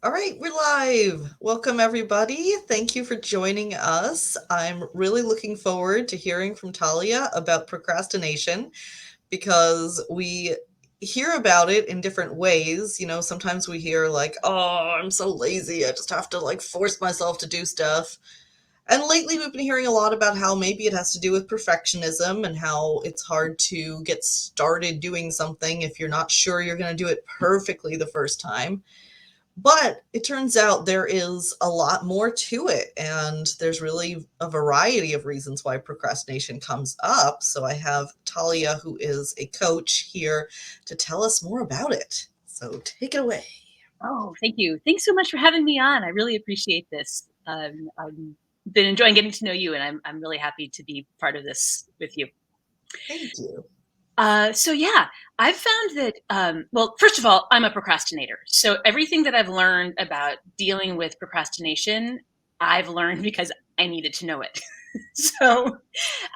All right, we're live. Welcome, everybody. Thank you for joining us. I'm really looking forward to hearing from Talia about procrastination because we hear about it in different ways. Sometimes we hear, like, oh, I'm so lazy. I just have to, like, force myself to do stuff. And lately, we've been hearing a lot about how maybe it has to do with perfectionism and how it's hard to get started doing something if you're not sure you're going to do it perfectly the first time. But it turns out there is a lot more to it, and there's really a variety of reasons why procrastination comes up. So I have Talia, who is a coach, here to tell us more about it. So take it away. Oh, thank you. Thanks so much for having me on. I really appreciate this. I've been enjoying getting to know you, and I'm really happy to be part of this with you. Thank you. So yeah, I've found that. Well, first of all, I'm a procrastinator. So everything that I've learned about dealing with procrastination, I've learned because I needed to know it. So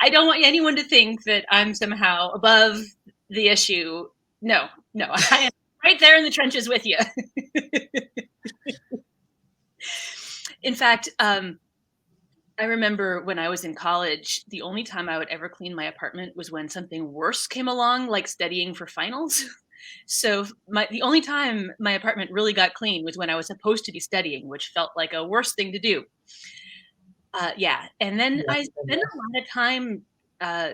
I don't want anyone to think that I'm somehow above the issue. No, no, I am right there in the trenches with you. In fact, I remember when I was in college, the only time I would ever clean my apartment was when something worse came along, like studying for finals. So the only time my apartment really got clean was when I was supposed to be studying, which felt like a worse thing to do. Yeah, and then Yeah, I been spent a lot of time uh,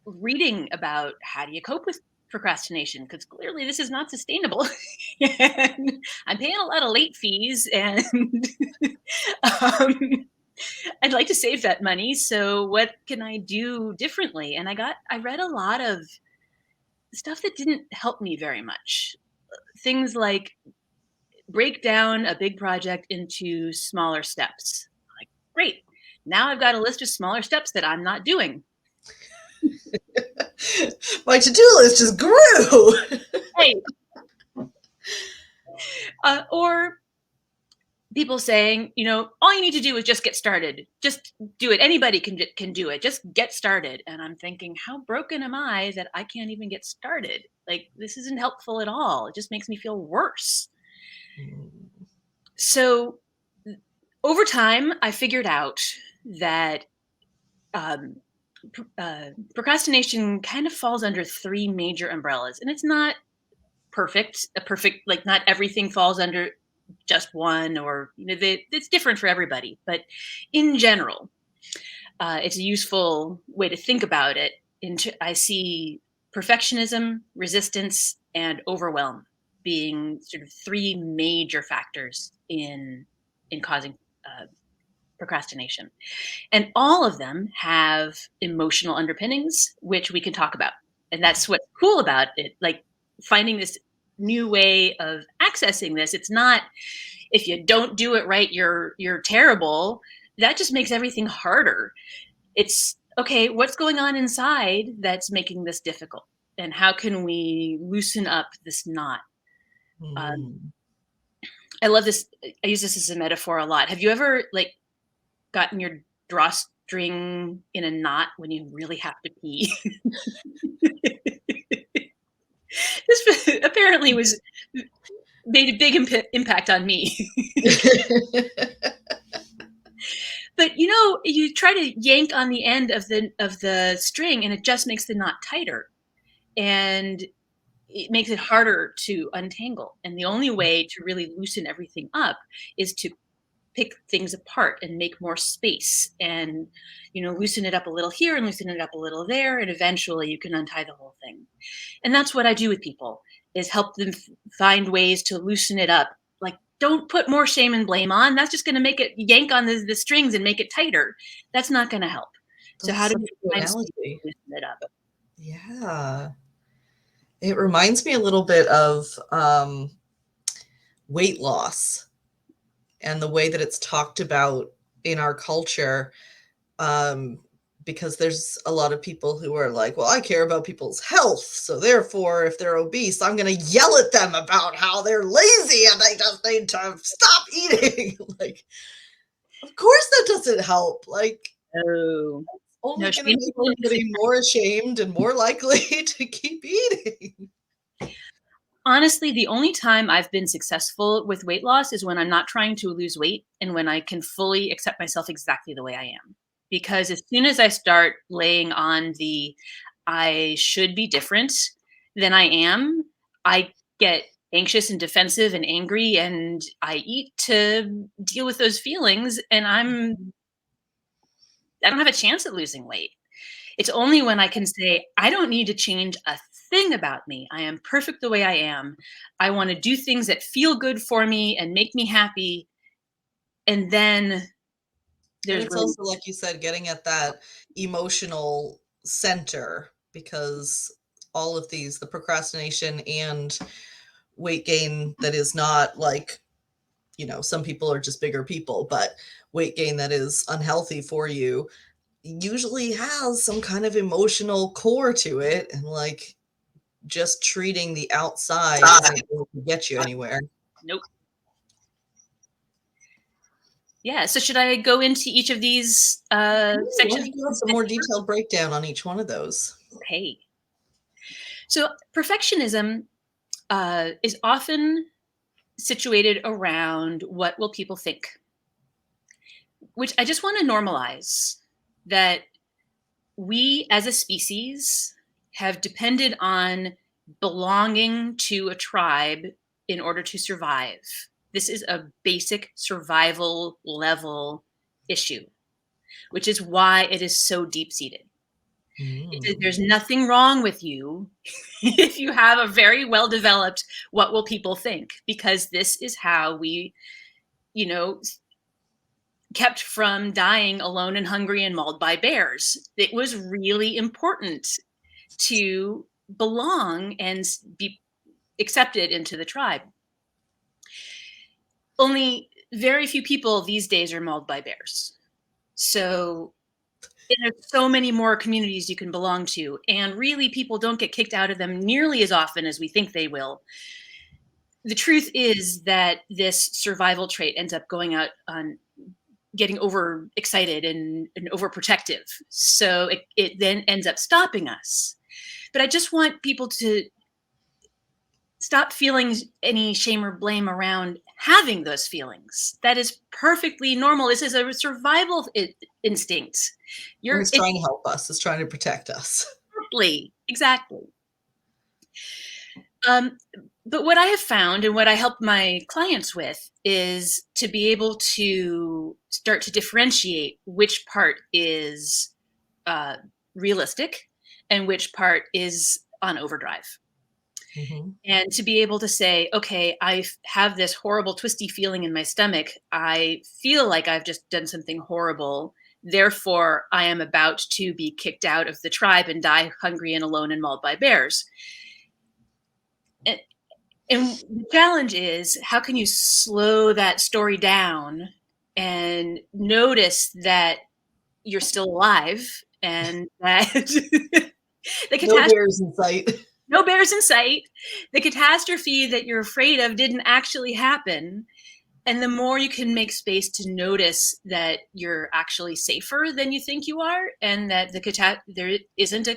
reading about how do you cope with procrastination, because clearly this is not sustainable. And I'm paying a lot of late fees, and um, I'd like to save that money. So what can I do differently? And I read a lot of stuff that didn't help me very much. Things like break down a big project into smaller steps. Like, great. Now I've got a list of smaller steps that I'm not doing. My to-do list just grew. Hey, or people saying, all you need to do is just get started. Just do it. Anybody can do it. Just get started. And I'm thinking, how broken am I that I can't even get started? Like, this isn't helpful at all. It just makes me feel worse. So over time, I figured out that um, procrastination kind of falls under three major umbrellas, and it's not perfect. Like, not everything falls under just one, or it's different for everybody. But in general, it's a useful way to think about it. I see perfectionism, resistance, and overwhelm being sort of three major factors in causing procrastination, and all of them have emotional underpinnings, which we can talk about. And that's what's cool about it. Like, finding this new way of accessing this. It's not, if you don't do it right, you're terrible. That just makes everything harder. It's okay, what's going on inside that's making this difficult, and how can we loosen up this knot? um, Hmm. I love this. I use this as a metaphor a lot. Have you ever, like, gotten your drawstring in a knot when you really have to pee? This apparently was made a big impact on me. But you try to yank on the end of the string, and it just makes the knot tighter, and it makes it harder to untangle. And the only way to really loosen everything up is to pick things apart and make more space, and loosen it up a little here and loosen it up a little there, and eventually you can untie the whole thing. And that's what I do with people, is help them find ways to loosen it up. Like, don't put more shame and blame on. That's just going to make it yank on the strings and make it tighter. That's not going to help. So That's how do such we a good find space to analogy. loosen it up? Yeah. It reminds me a little bit of weight loss and the way that it's talked about in our culture. Um, because there's a lot of people who are like, well, I care about people's health. So therefore, if they're obese, I'm going to yell at them about how they're lazy and they just need to stop eating. Like, of course, that doesn't help. Like, Oh, only no, going to shame make people them need to getting more ashamed and more likely to keep eating. Honestly, the only time I've been successful with weight loss is when I'm not trying to lose weight and when I can fully accept myself exactly the way I am. Because as soon as I start laying on the I should be different than I am, I get anxious and defensive and angry, and I eat to deal with those feelings, and I don't have a chance at losing weight. It's only when I can say, I don't need to change a thing about me. I am perfect the way I am. I want to do things that feel good for me and make me happy. And then And there's it's room. also, like you said, getting at that emotional center, because all of these, the procrastination and weight gain that is not like, some people are just bigger people, but weight gain that is unhealthy for you usually has some kind of emotional core to it. And like just treating the outside isn't going to get you anywhere. Nope. Yeah. So should I go into each of these Why sections? don't you give us a more detailed breakdown on each one of those? Okay. So perfectionism is often situated around what will people think, which I just want to normalize that we as a species have depended on belonging to a tribe in order to survive. This is a basic survival level issue, which is why it is so deep seated. Mm. There's nothing wrong with you if you have a very well developed what will people think, because this is how we, you know, kept from dying alone and hungry and mauled by bears. It was really important to belong and be accepted into the tribe. Only very few people these days are mauled by bears. So there's so many more communities you can belong to, and really people don't get kicked out of them nearly as often as we think they will. The truth is that this survival trait ends up going out on getting overexcited and overprotective. So it then ends up stopping us. But I just want people to stop feeling any shame or blame around having those feelings. That is perfectly normal. This is a survival instinct. And You're it's trying to help us, it's trying to protect us. exactly. Um, but what I have found and what I help my clients with is to be able to start to differentiate which part is uh, realistic and which part is on overdrive. Mm-hmm. And to be able to say, okay, I have this horrible twisty feeling in my stomach. I feel like I've just done something horrible. Therefore, I am about to be kicked out of the tribe and die hungry and alone and mauled by bears. And, and the challenge is, how can you slow that story down and notice that you're still alive and that the No catastrophe, bears in sight. no bears in sight, the catastrophe that you're afraid of didn't actually happen. And the more you can make space to notice that you're actually safer than you think you are, and that there isn't an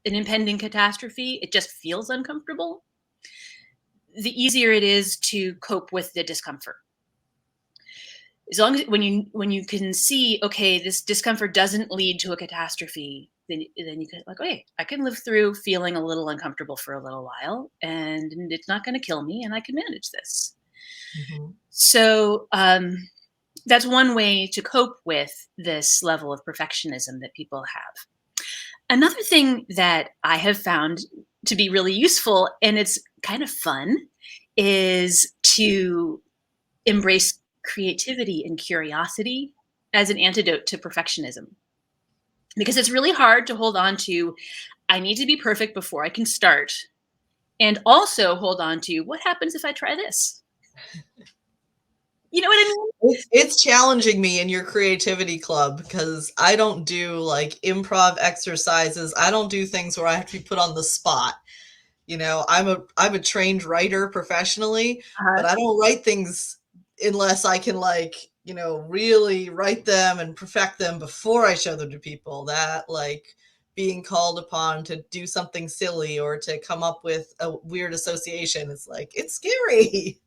impending catastrophe, it just feels uncomfortable, the easier it is to cope with the discomfort. As long as when you can see, okay, this discomfort doesn't lead to a catastrophe, then you can like, okay, I can live through feeling a little uncomfortable for a little while, and it's not going to kill me, and I can manage this. Mm-hmm. So that's one way to cope with this level of perfectionism that people have. Another thing that I have found to be really useful, and it's kind of fun, is to embrace creativity and curiosity as an antidote to perfectionism. Because it's really hard to hold on to, I need to be perfect before I can start, and also hold on to, what happens if I try this? You know what I mean? It's challenging me in your creativity club because I don't do like improv exercises. I don't do things where I have to be put on the spot. I'm a trained writer professionally, Uh-huh. but I don't write things unless I can like, really write them and perfect them before I show them to people. That like being called upon to do something silly or to come up with a weird association. It's like, it's scary.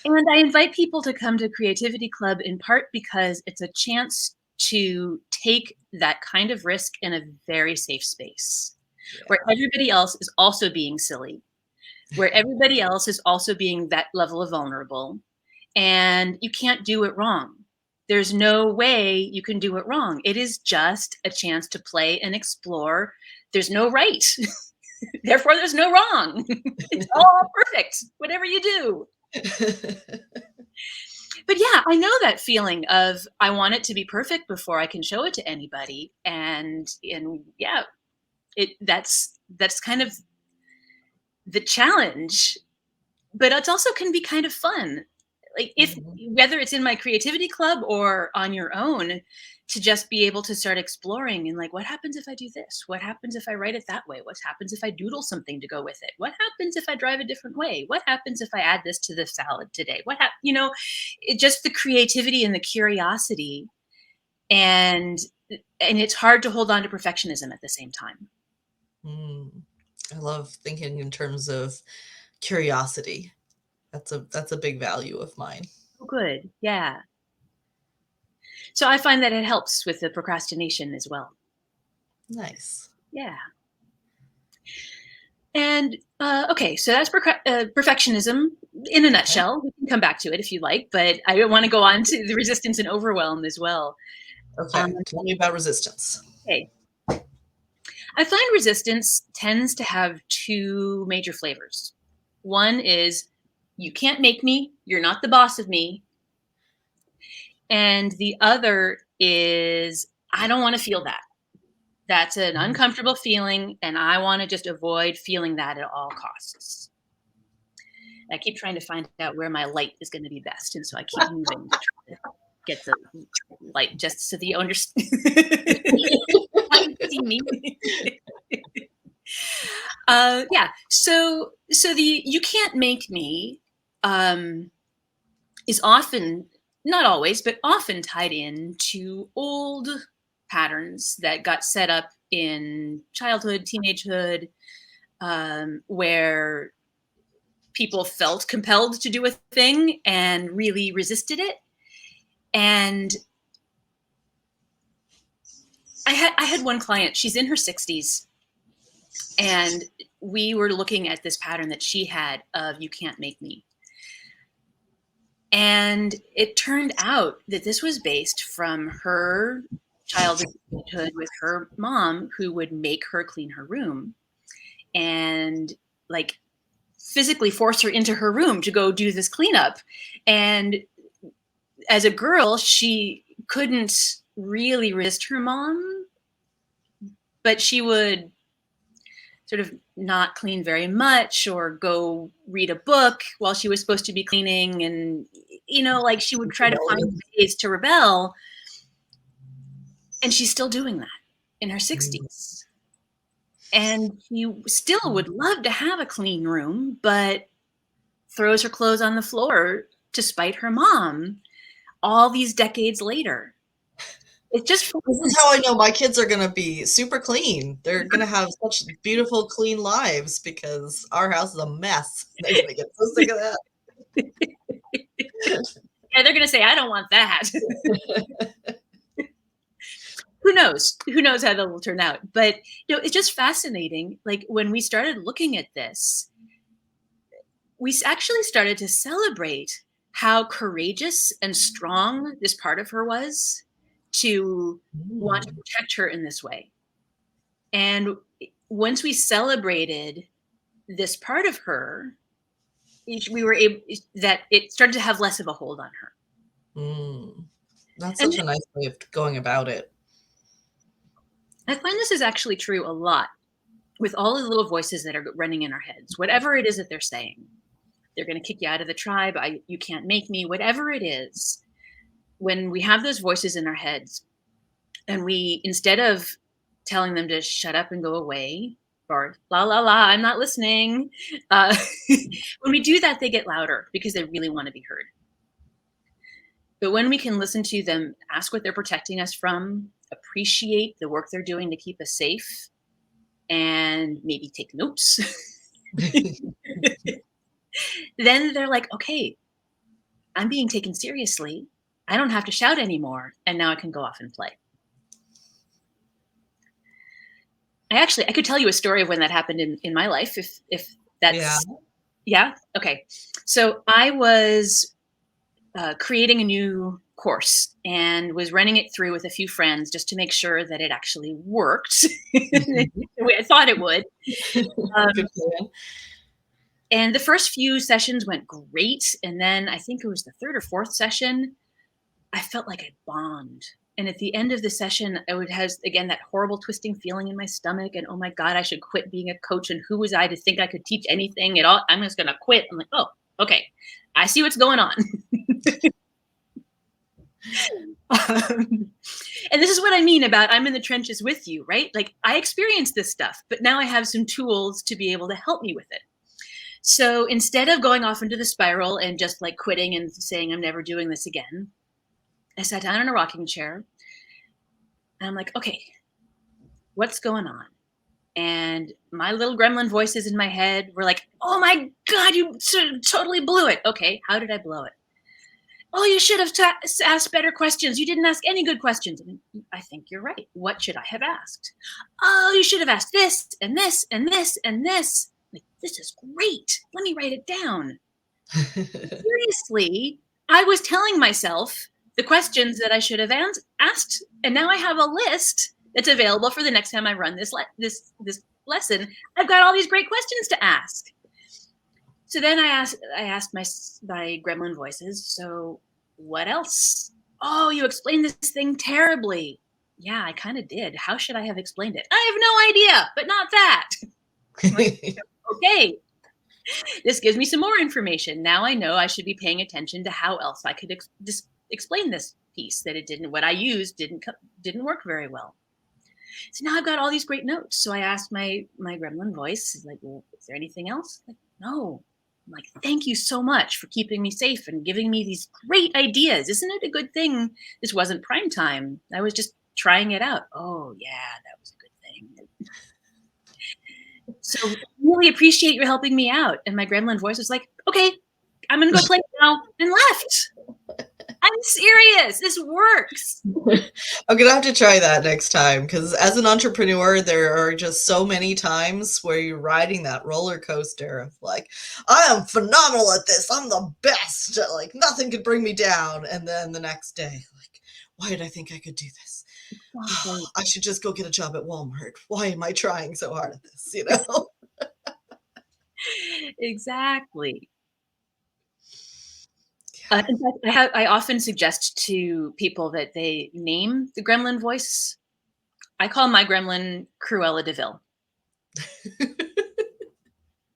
And I invite people to come to Creativity Club in part because it's a chance to take that kind of risk in a very safe space where Yeah. everybody else is also being silly, where everybody else is also being that level of vulnerable, and you can't do it wrong. There's no way you can do it wrong. It is just a chance to play and explore. There's no right. Therefore, there's no wrong. It's all perfect, whatever you do. But yeah, I know that feeling of I want it to be perfect before I can show it to anybody. And yeah, that's kind of the challenge, but it also can be kind of fun. Like if Mhm. whether it's in my creativity club or on your own, to just be able to start exploring and like, what happens if I do this? What happens if I write it that way? What happens if I doodle something to go with it? What happens if I drive a different way? What happens if I add this to the salad today? It just the creativity and the curiosity, and and it's hard to hold on to perfectionism at the same time. Mm. I love thinking in terms of curiosity. That's a big value of mine. Oh, good. Yeah. So I find that it helps with the procrastination as well. Nice. Yeah. And okay, so that's perfectionism in a Okay. nutshell. We can come back to it if you like, but I want to go on to the resistance and overwhelm as well. Um, Okay. Tell me about resistance. okay, I find resistance tends to have two major flavors. One is you can't make me, you're not the boss of me, and the other is I don't want to feel that. That's an Mhm. uncomfortable feeling, and I want to just avoid feeling that at all costs. I keep trying to find out where my light is going to be best, and so I keep moving to try to get the light just so that you understand. You see me. Yeah. So the you can't make me um, is often, not always, but often tied in to old patterns that got set up in childhood, teenagehood, where people felt compelled to do a thing and really resisted it. And I had one client, she's in her 60s, and we were looking at this pattern that she had of you can't make me. And it turned out that this was based from her childhood with her mom, who would make her clean her room and like physically force her into her room to go do this cleanup. And as a girl, she couldn't really resist her mom, but she would sort of not clean very much or go read a book while she was supposed to be cleaning. And, like she would try to find ways to rebel. And she's still doing that in her Mm. 60s. And she still would love to have a clean room, but throws her clothes on the floor to spite her mom all these decades later. It's just fun. This is how I know my kids are gonna be super clean. They're gonna have such beautiful, clean lives because our house is a mess. They're gonna get so sick of that. Yeah, they're going to say, I don't want that. Who knows? Who knows how that will turn out? But it's just fascinating. Like when we started looking at this, we actually started to celebrate how courageous and strong this part of her was to want to Mm. protect her in this way. And once we celebrated this part of her, we were able that it started to have less of a hold on her. Mm. That's And such a nice way of going about it. I find this is actually true a lot with all the little voices that are running in our heads, whatever it is that they're saying. They're going to kick you out of the tribe. You can't make me, whatever it is. When we have those voices in our heads, and we, instead of telling them to shut up and go away, or la la la, I'm not listening, uh, when we do that, they get louder because they really want to be heard. But when we can listen to them, ask what they're protecting us from, appreciate the work they're doing to keep us safe, and maybe take notes, then they're like, okay, I'm being taken seriously. I don't have to shout anymore. And now I can go off and play. I could tell you a story of when that happened in my life, if Yeah. that's, yeah. Okay. So I was creating a new course and was running it through with a few friends just to make sure that it actually worked the Mhm. way I thought it would. Um, Good plan. and the first few sessions went great. And then I think it was the third or fourth session, I felt like I bombed. And at the end of the session, I would have again that horrible twisting feeling in my stomach, and oh my god, I should quit being a coach. And who was I to think I could teach anything at all? I'm just gonna quit. I'm like, oh, okay, I see what's going on. And this is what I mean about I'm in the trenches with you, right? Like I experienced this stuff, but now I have some tools to be able to help me with it. So instead of going off into the spiral and just like quitting and saying I'm never doing this again, I sat down in a rocking chair and I'm like, okay, what's going on? And my little gremlin voices in my head were like, oh my God, you totally blew it. Okay, how did I blow it? Oh, you should have asked better questions. You didn't ask any good questions. I think you're right. What should I have asked? Oh, you should have asked this and this and this and this. Like, this is great. Let me write it down. Seriously, I was telling myself the questions that I should have asked, and now I have a list that's available for the next time I run this lesson. I've got all these great questions to ask. So then I asked my gremlin voices, so what else? Oh, you explained this thing terribly. Yeah, I kind of did. How should I have explained it? I have no idea, but not that. I'm like, okay, this gives me some more information. Now I know I should be paying attention to how else I could explain this piece that it didn't, what I used didn't work very well. So now I've got all these great notes. So I asked my gremlin voice, like, well, is there anything else? Like, no. I'm like, thank you so much for keeping me safe and giving me these great ideas. Isn't it a good thing this wasn't prime time? I was just trying it out. Oh yeah, that was a good thing. So really appreciate you helping me out. And my gremlin voice was like, okay, I'm gonna go play now, and left. I'm serious. This works. I'm gonna have to try that next time because as an entrepreneur, there are just so many times where you're riding that roller coaster of like, I am phenomenal at this. I'm the best. Like nothing could bring me down. And then the next day, like, why did I think I could do this? I should just go get a job at Walmart. Why am I trying so hard at this? You know? Exactly. In fact, I often suggest to people that they name the gremlin voice. I call my gremlin Cruella de Vil.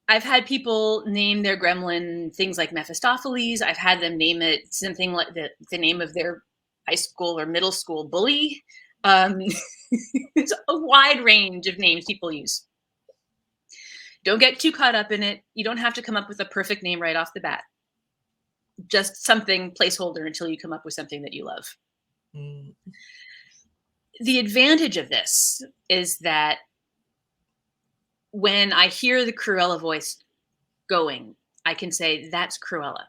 I've had people name their gremlin things like Mephistopheles. I've had them name it something like the name of their high school or middle school bully. It's a wide range of names people use. Don't get too caught up in it. You don't have to come up with a perfect name right off the bat. Just something placeholder until you come up with something that you love. Mm. The advantage of this is that when I hear the Cruella voice going, I can say, that's Cruella.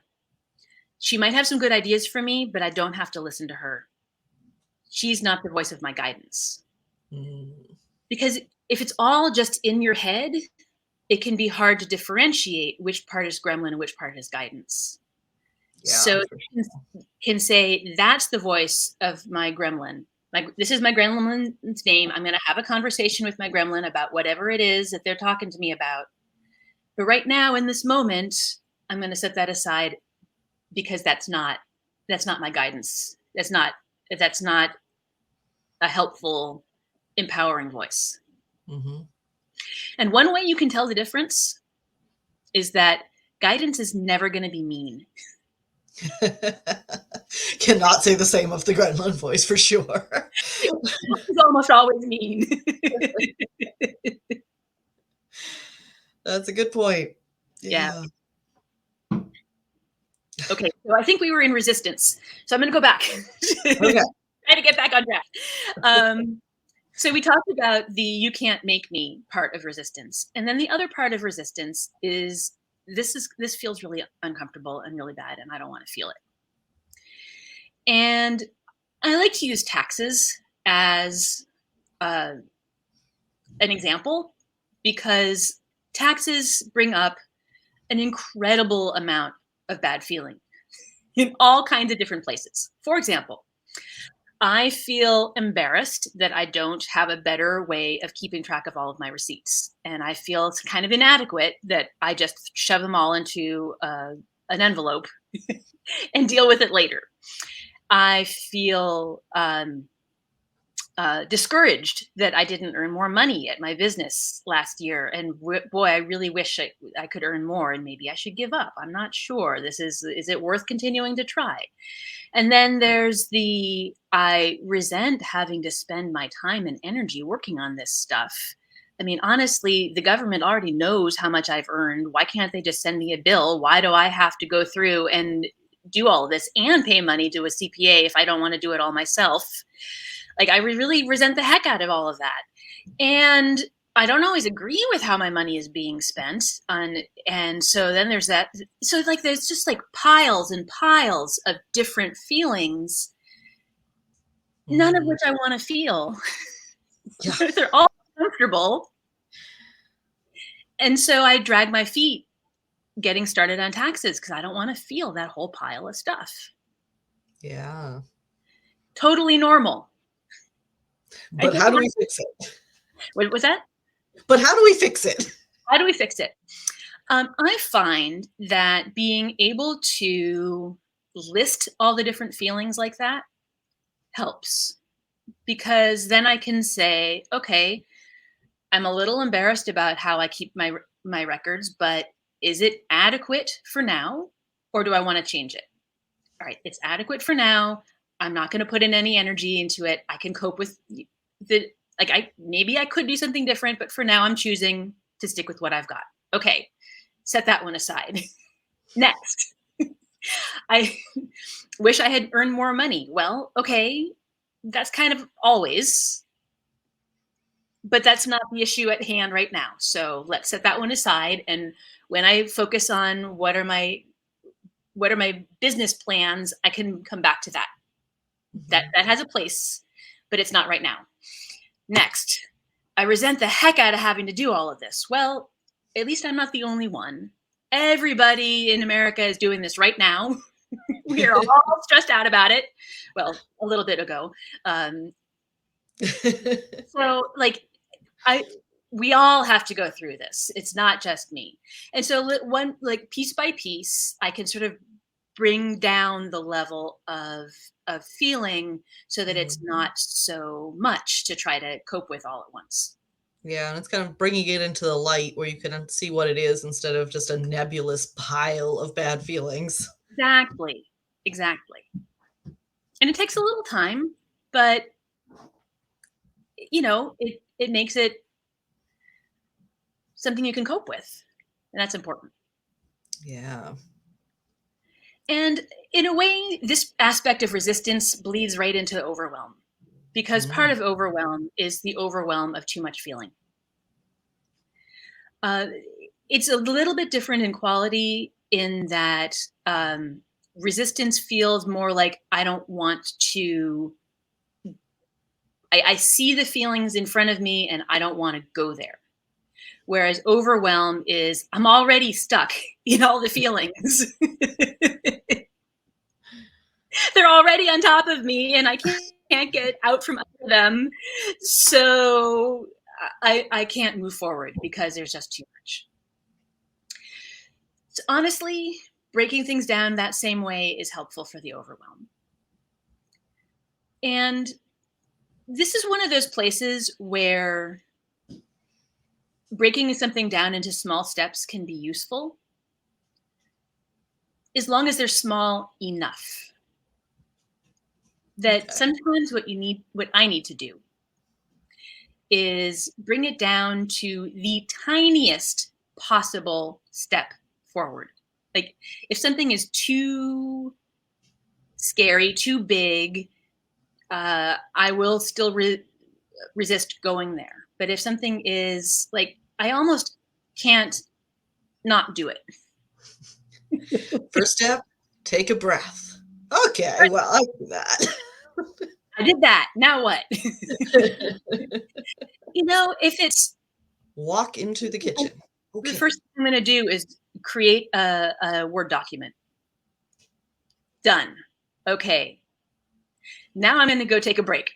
She might have some good ideas for me, but I don't have to listen to her. She's not the voice of my guidance. Mm. Because if it's all just in your head, it can be hard to differentiate which part is gremlin and which part is guidance. Yeah, So for sure. you can say, that's the voice of my gremlin. This is my gremlin's name. I'm going to have a conversation with my gremlin about whatever it is that they're talking to me about. But right now, in this moment, I'm going to set that aside because that's not my guidance. That's not a helpful, empowering voice. Mm-hmm. And one way you can tell the difference is that guidance is never going to be mean. Cannot say the same of the Gremlin voice for sure. It's almost always mean. That's a good point. Yeah. Yeah. Okay, so I think we were in resistance. So I'm going to go back. Okay. Try to get back on track. So we talked about the "you can't make me" part of resistance, and then the other part of resistance is this feels really uncomfortable and really bad, and I don't want to feel it. And I like to use taxes as uh, an example because taxes bring up an incredible amount of bad feeling in all kinds of different places. For example, I feel embarrassed that I don't have a better way of keeping track of all of my receipts. And I feel it's kind of inadequate that I just shove them all into an envelope and deal with it later. I feel discouraged that I didn't earn more money at my business last year. And boy, I really wish I could earn more, and maybe I should give up. I'm not sure. Is it worth continuing to try? And then there's I resent having to spend my time and energy working on this stuff. I mean, honestly, the government already knows how much I've earned. Why can't they just send me a bill? Why do I have to go through and do all of this and pay money to a CPA if I don't want to do it all myself? Like, I really resent the heck out of all of that. And I don't always agree with how my money is being spent on, and so then there's that. So like there's just like piles and piles of different feelings, none of which I want to feel. Yeah. They're all comfortable. And so I drag my feet getting started on taxes because I don't want to feel that whole pile of stuff. Yeah. Totally normal. But how do we fix it? What was that? But how do we fix it? How do we fix it? I find that being able to list all the different feelings like that helps, because then I can say, okay, I'm a little embarrassed about how I keep my records, but is it adequate for now, or do I want to change it? All right, it's adequate for now. I'm not going to put in any energy into it. I can cope with the maybe I could do something different, but for now I'm choosing to stick with what I've got. Okay, set that one aside. Next, I wish I had earned more money. Well, okay, that's kind of always, but that's not the issue at hand right now. So let's set that one aside. And when I focus on what are my business plans, I can come back to that. That has a place, but it's not right now. Next, I resent the heck out of having to do all of this. Well, at least I'm not the only one. Everybody in America is doing this right now. We are all stressed out about it. Well, a little bit ago. So like we all have to go through this. It's not just me. And so piece by piece, I can sort of bring down the level of feeling so that it's not so much to try to cope with all at once. Yeah, and it's kind of bringing it into the light where you can see what it is instead of just a nebulous pile of bad feelings. Exactly. Exactly. And it takes a little time, but it makes it something you can cope with. And that's important. Yeah. And in a way, this aspect of resistance bleeds right into overwhelm, because part of overwhelm is the overwhelm of too much feeling. It's a little bit different in quality in that resistance feels more like I don't want to. I see the feelings in front of me and I don't want to go there. Whereas overwhelm is I'm already stuck in all the feelings. They're already on top of me and I can't get out from under them. So I can't move forward because there's just too much. So honestly, breaking things down that same way is helpful for the overwhelm. And this is one of those places where breaking something down into small steps can be useful, as long as they're small enough. That sometimes what I need to do is bring it down to the tiniest possible step forward. Like if something is too scary, too big, I will still resist going there. But if something is like, I almost can't not do it. First step, take a breath. Okay, well, I do that. I did that. Now what? If it's Walk into the kitchen. the Okay. first thing I'm going to do is create a Word document. Done. Okay. Now I'm going to go take a break.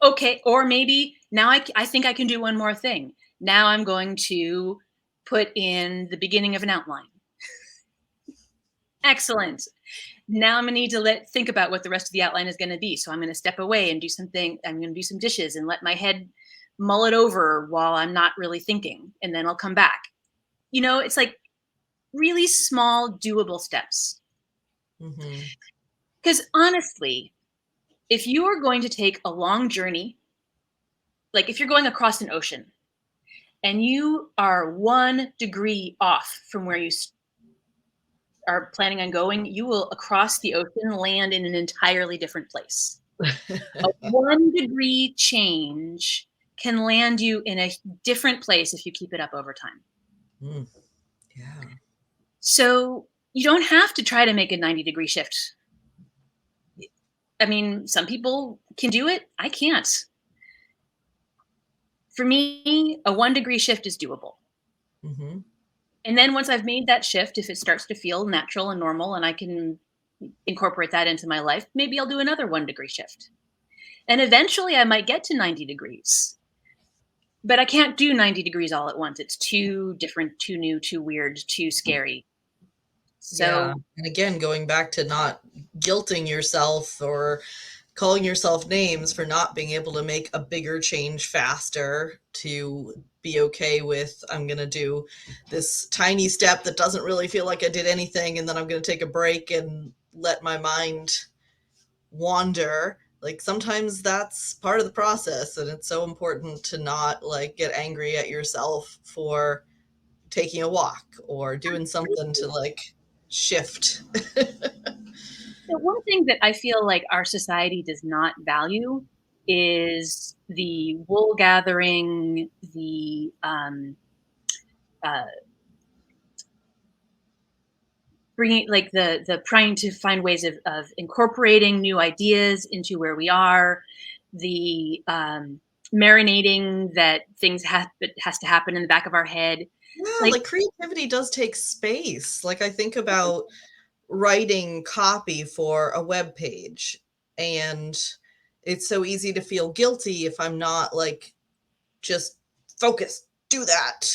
Okay. Or maybe now I think I can do one more thing. Now I'm going to put in the beginning of an outline. Excellent. Now I'm gonna need to think about what the rest of the outline is gonna be. So I'm gonna step away and do something. I'm gonna do some dishes and let my head mull it over while I'm not really thinking. And then I'll come back. It's like really small, doable steps. Mhm. Because honestly, if you are going to take a long journey, like if you're going across an ocean and you are 1 degree off from where you are planning on going, you will across the ocean land in an entirely different place. A 1 degree change can land you in a different place if you keep it up over time. Mm, yeah. So you don't have to try to make a 90-degree shift. I mean, some people can do it. I can't. For me, a 1 degree shift is doable. Mhm. And then once I've made that shift, if it starts to feel natural and normal and I can incorporate that into my life, maybe I'll do another 1 degree shift. And eventually I might get to 90 degrees. But I can't do 90 degrees all at once. It's too different, too new, too weird, too scary. Yeah, So and again, going back to not guilting yourself or calling yourself names for not being able to make a bigger change faster, to be okay with, I'm gonna do this tiny step that doesn't really feel like I did anything, and then I'm gonna take a break and let my mind wander. Like sometimes that's part of the process, and it's so important to not like get angry at yourself for taking a walk or doing something to like shift. the one thing that I feel like our society does not value is the wool gathering, the uh, bringing, like the trying to find ways of incorporating new ideas into where we are, the marinating that things has to happen in the back of our head. Yeah, Like like creativity does take space. Like I think about writing copy for a web page, and it's so easy to feel guilty if I'm not like just focus, do that.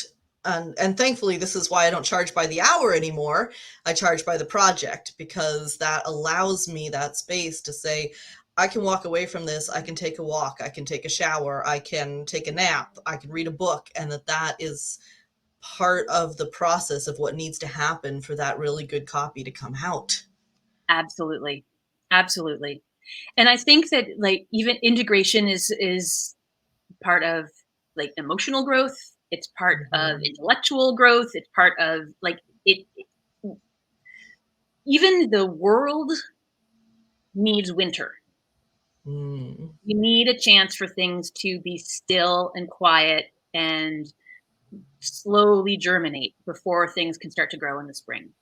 And thankfully this is why I don't charge by the hour anymore. I charge by the project, because that allows me that space to say I can walk away from this, I can take a walk, I can take a shower, I can take a nap, I can read a book, and that is part of the process of what needs to happen for that really good copy to come out. absolutely, absolutely. And I think that like even integration is part of like emotional growth. It's part of Mhm. intellectual growth. It's part of like it. Even the world needs winter. Mm. You need a chance for things to be still and quiet and slowly germinate before things can start to grow in the spring.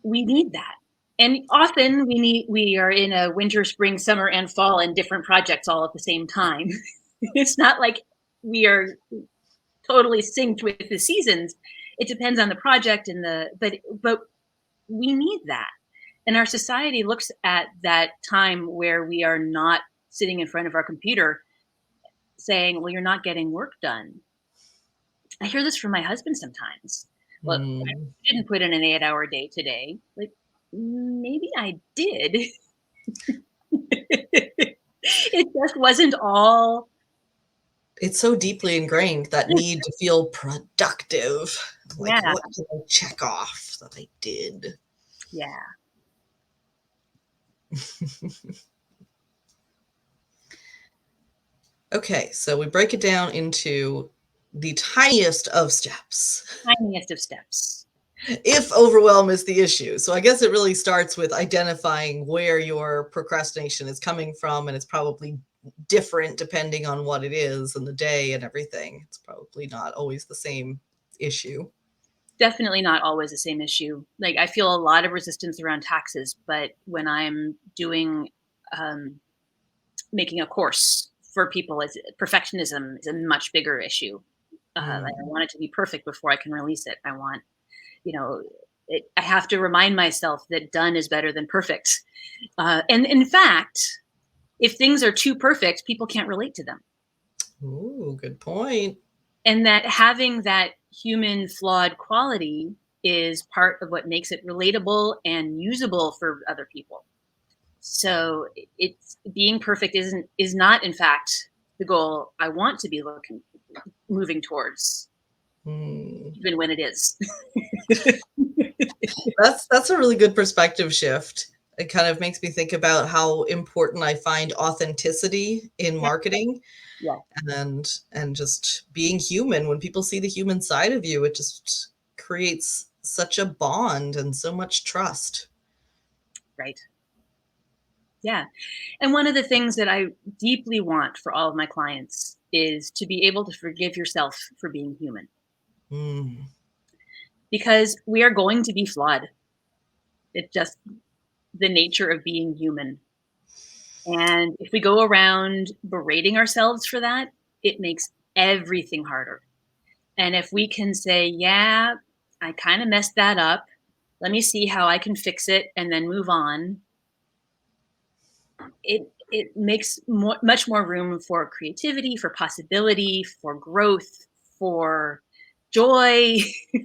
We need that. And often we are in a winter, spring, summer, and fall and different projects all at the same time. It's not like we are totally synced with the seasons. It depends on the project and but we need that. And our society looks at that time where we are not sitting in front of our computer saying, well, you're not getting work done. I hear this from my husband sometimes. Well, I Mm. didn't put in an 8-hour day today. Like, maybe I did. It just wasn't all. It's so deeply ingrained, that need to feel productive. Like, Yeah, what can I check off that I did? yeah. Okay, so we break it down into the tiniest of steps. Tiniest of steps. if overwhelm is the issue. So I guess it really starts with identifying where your procrastination is coming from, and it's probably different depending on what it is and the day and everything. It's probably not always the same issue. Definitely not always the same issue. Like, I feel a lot of resistance around taxes, but when I'm doing, um, making a course for people, it's perfectionism is a much bigger issue. Like, I Mm. want it to be perfect before I can release it. I want, you know, I have to remind myself that done is better than perfect. And in fact, if things are too perfect, people can't relate to them. Ooh, good point. And that having that human flawed quality is part of what makes it relatable and usable for other people. So it's being perfect is not in fact the goal I want to be moving towards, Mm. even when it is. That's a really good perspective shift. It kind of makes me think about how important I find authenticity in Yeah, marketing yeah, and just being human. When people see the human side of you, it just creates such a bond and so much trust. right. Yeah. And one of the things that I deeply want for all of my clients is to be able to forgive yourself for being human, Mm. because we are going to be flawed. It's just the nature of being human. And if we go around berating ourselves for that, it makes everything harder. And if we can say, yeah, I kind of messed that up. Let me see how I can fix it and then move on. It makes much more room for creativity, for possibility, for growth, for joy,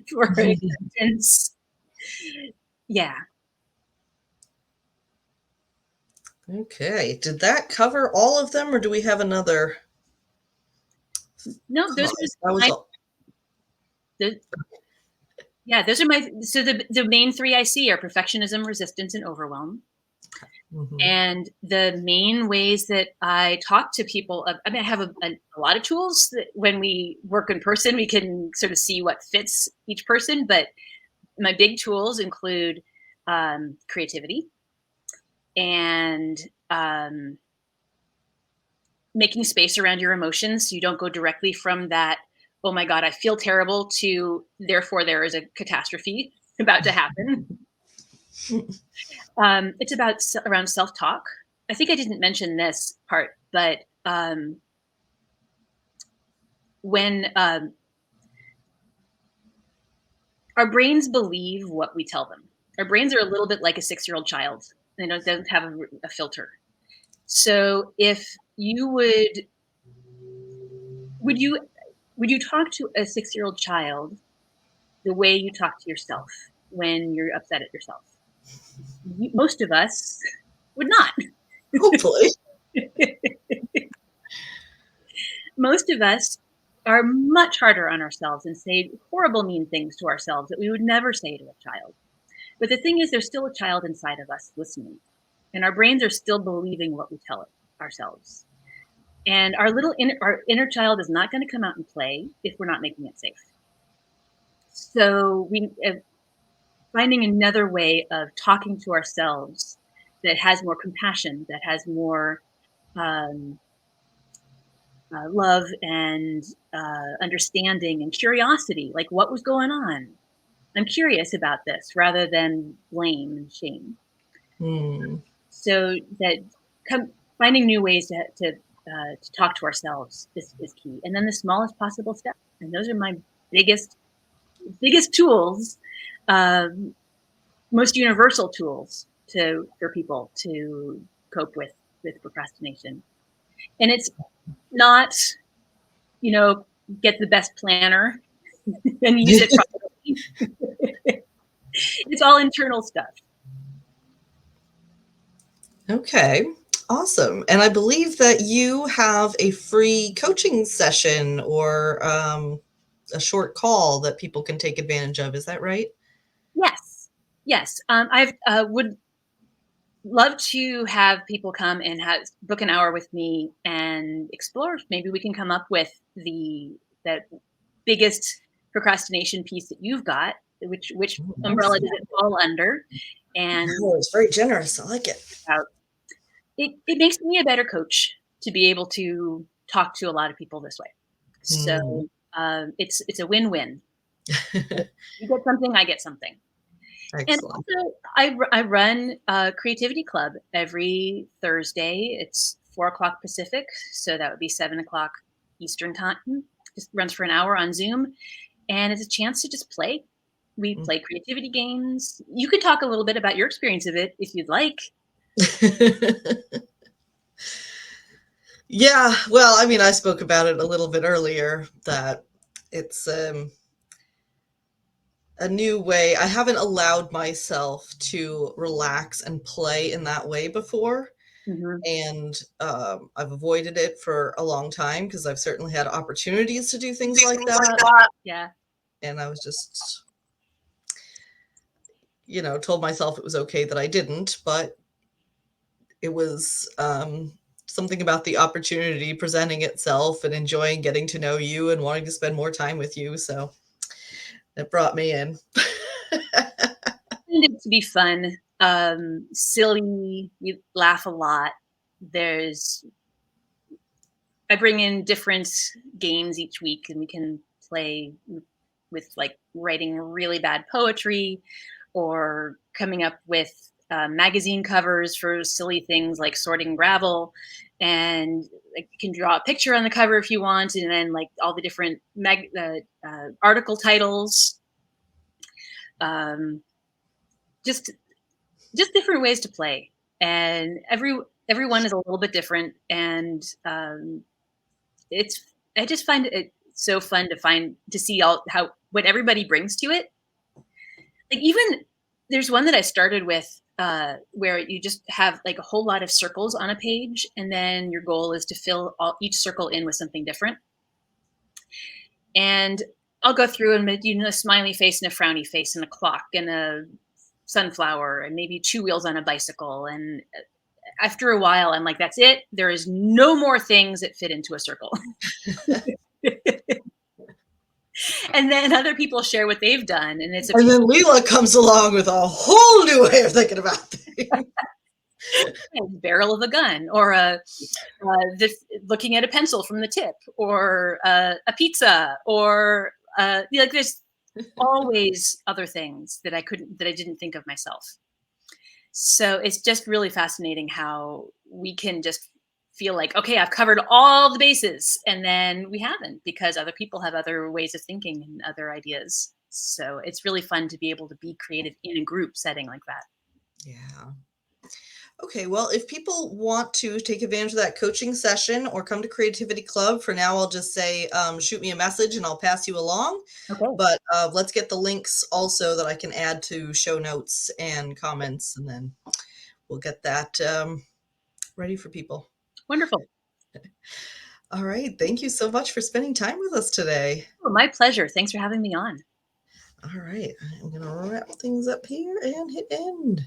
for acceptance. Yeah. Okay. Did that cover all of them, or do we have another No, those are cause? just That was my, all. the, yeah, those are my, so the main three I see are perfectionism, resistance, and overwhelm. Mhm. And the main ways that I talk to people, I mean, I have a lot of tools that when we work in person, we can sort of see what fits each person. But my big tools include creativity and um, making space around your emotions, so you don't go directly from that, oh my God, I feel terrible, to therefore there is a catastrophe about to happen. It's about around self-talk. I think I didn't mention this part, but when our brains believe what we tell them, our brains are a little bit like a 6-year-old child. They don't have a filter. So if you would you would you talk to a 6-year-old child the way you talk to yourself when you're upset at yourself? Most of us would not. Hopefully. Most of us are much harder on ourselves and say horrible, mean things to ourselves that we would never say to a child. But the thing is, there's still a child inside of us listening, and our brains are still believing what we tell it ourselves. And our inner child is not going to come out and play if we're not making it safe. So we finding another way of talking to ourselves that has more compassion, that has more um, love and understanding and curiosity, like what was going on. I'm curious about this rather than blame and shame. Mm. So that finding new ways to talk to ourselves is key. And then the smallest possible step. And those are my biggest biggest tools, um, most universal tools to for people to cope with procrastination. And it's not, you know, get the best planner and use it properly. It's all internal stuff. Okay, awesome. And I believe that you have a free coaching session or a short call that people can take advantage of. Is that right? Yes, yes. I would love to have people come and book an hour with me and explore. Maybe we can come up with the that biggest procrastination piece that you've got, which Ooh, umbrella nice. does it fall under, and Oh, it's very generous. I like it. uh, it makes me a better coach to be able to talk to a lot of people this way. So Hmm. it's a win-win. You get something, I get something. And Excellent. also, I run a creativity club every Thursday. It's 4 o'clock Pacific, so that would be 7 o'clock Eastern time. Just runs for an hour on Zoom, and it's a chance to just play. We Mm. play creativity games. You could talk a little bit about your experience of it if you'd like. Yeah, well, I mean, I spoke about it a little bit earlier that it's a new way. I haven't allowed myself to relax and play in that way before. Mhm. And I've avoided it for a long time because I've certainly had opportunities to do things like that. Yeah. And I was just, told myself it was okay that I didn't, but it was something about the opportunity presenting itself and enjoying getting to know you and wanting to spend more time with you. So it brought me in. Find it to be fun, silly. We laugh a lot. There's I bring in different games each week, and we can play with like writing really bad poetry, or coming up with magazine covers for silly things like sorting gravel. And like, you can draw a picture on the cover if you want, and then like all the different article titles. Um, just just different ways to play, and everyone is a little bit different, and it's I just find it so fun to see all how what everybody brings to it. Like, even there's one that I started with where you just have like a whole lot of circles on a page, and then your goal is to fill each circle in with something different. And I'll go through and a smiley face and a frowny face and a clock and a sunflower and maybe two wheels on a bicycle. And after a while, I'm like, that's it. There is no more things that fit into a circle. And then other people share what they've done, and it's a And piece then Leela comes along with a whole new way of thinking about things. of barrel of a gun, or this looking at a pencil from the tip, or a pizza, or like there's always other things that I didn't think of myself. So it's just really fascinating how we can just feel like, okay, I've covered all the bases, and then we haven't, because other people have other ways of thinking and other ideas. So it's really fun to be able to be creative in a group setting like that. Yeah. Okay, well, if people want to take advantage of that coaching session or come to Creativity Club, for now, I'll just say shoot me a message and I'll pass you along. Okay, But let's get the links also that I can add to show notes and comments, and then we'll get that ready for people. wonderful. All right. Thank you so much for spending time with us today. Oh, my pleasure. Thanks for having me on. All right. I'm going to wrap things up here and hit end.